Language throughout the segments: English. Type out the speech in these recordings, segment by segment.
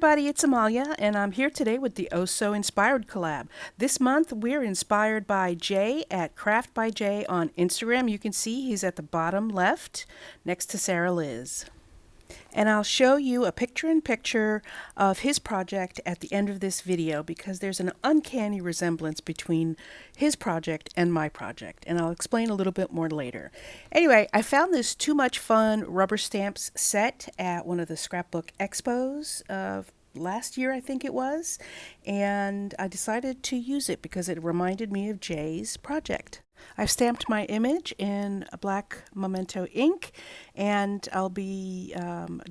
everybody, it's Amalia, and I'm here today with the Oh So Inspired collab. This month, we're inspired by Jay at Craft by Jay on Instagram. You can see he's at the bottom left next to Sarah Liz. And I'll show you a picture-in-picture of his project at the end of this video because there's an uncanny resemblance between his project and my project, and I'll explain a little bit more later. Anyway, I found this Too Much Fun rubber stamps set at one of the scrapbook expos of last year, I think it was, and I decided to use it because it reminded me of Jay's project. I've stamped my image in a black Memento ink, and I'll be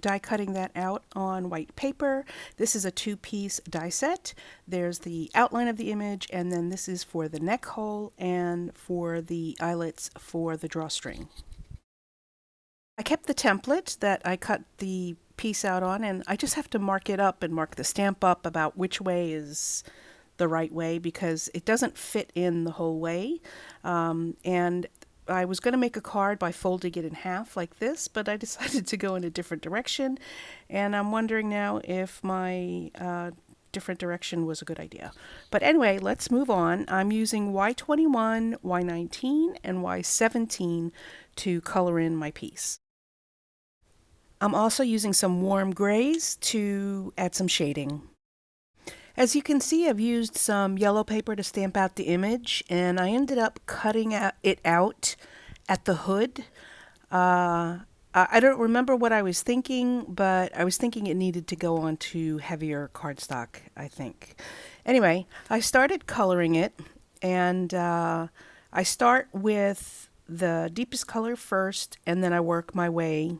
die cutting that out on white paper. This is a two-piece die set. There's the outline of the image, and then this is for the neck hole and for the eyelets for the drawstring. I kept the template that I cut the piece out on, and I just have to mark it up and mark the stamp up about which way is the right way because it doesn't fit in the whole way. And I was going to make a card by folding it in half like this, but I decided to go in a different direction, and I'm wondering now if my different direction was a good idea. But anyway, let's move on. I'm using Y21, Y19, and Y17 to color in my piece. I'm also using some warm grays to add some shading. As you can see, I've used some yellow paper to stamp out the image, and I ended up cutting it out at the hood. I don't remember what I was thinking, but I was thinking it needed to go onto heavier cardstock, I think. Anyway, I started coloring it, and I start with the deepest color first, and then I work my way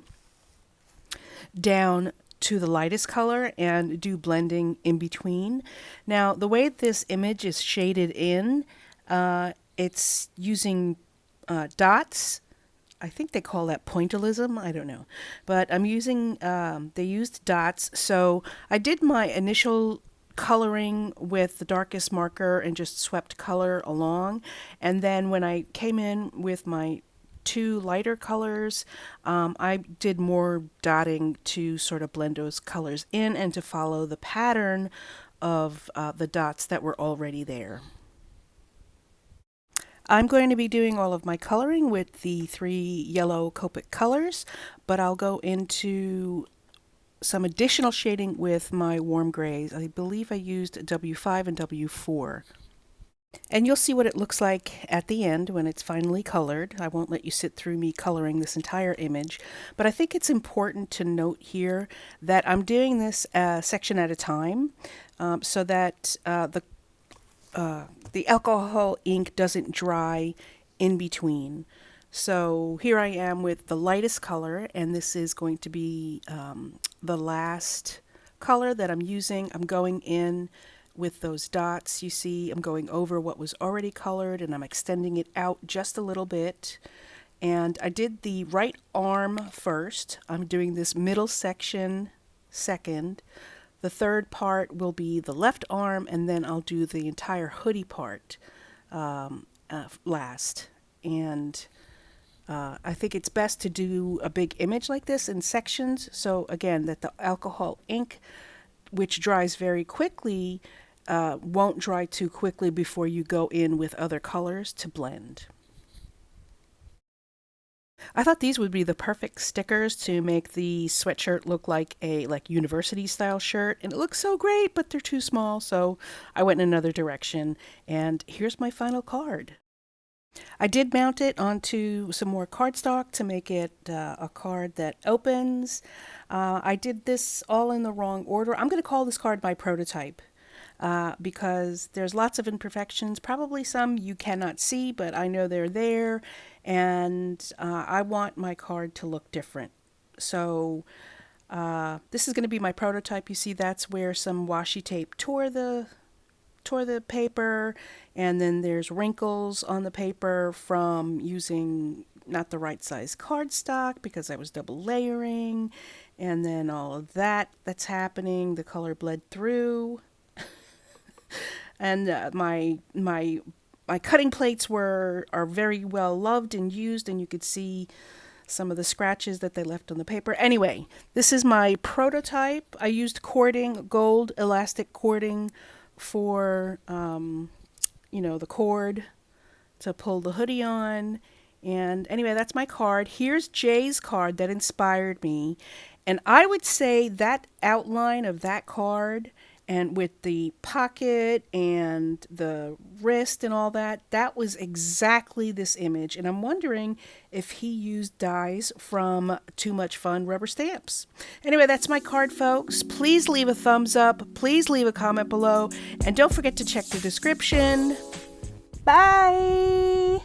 down to the lightest color and do blending in between. Now, the way this image is shaded in, it's using dots. I think they call that pointillism. I don't know. But I'm using, they used dots. So I did my initial coloring with the darkest marker and just swept color along. And then when I came in with my two lighter colors, I did more dotting to sort of blend those colors in and to follow the pattern of the dots that were already there. I'm going to be doing all of my coloring with the three yellow Copic colors, but I'll go into some additional shading with my warm grays. I believe I used W5 and W4. And you'll see what it looks like at the end when it's finally colored. I won't let you sit through me coloring this entire image, but I think it's important to note here that I'm doing this section at a time so that the alcohol ink doesn't dry in between. So here I am with the lightest color, and this is going to be the last color that I'm using. I'm going in with those dots. You see I'm going over what was already colored and I'm extending it out just a little bit. And I did the right arm first. I'm doing this middle section second. The third part will be the left arm, and then I'll do the entire hoodie part last. And I think it's best to do a big image like this in sections. So again, that the alcohol ink, which dries very quickly, won't dry too quickly before you go in with other colors to blend. I thought these would be the perfect stickers to make the sweatshirt look like a university style shirt, and it looks so great, but they're too small, so I went in another direction, and here's my final card. I did mount it onto some more cardstock to make it a card that opens. I did this all in the wrong order. I'm going to call this card my prototype because there's lots of imperfections, probably some you cannot see, but I know they're there, and I want my card to look different. So this is going to be my prototype. You see that's where some washi tape tore the paper, and then there's wrinkles on the paper from using not the right size cardstock because I was double layering, and then all of that's happening. The color bled through, and my cutting plates are very well loved and used, and you could see some of the scratches that they left on the paper. Anyway, this is my prototype. I used cording, gold elastic cording for, the cord to pull the hoodie on. And anyway, that's my card. Here's Jay's card that inspired me. And I would say that outline of that card, and with the pocket and the wrist and all that, that was exactly this image. And I'm wondering if he used dies from Too Much Fun rubber stamps. Anyway, that's my card, folks. Please leave a thumbs up. Please leave a comment below. And don't forget to check the description. Bye!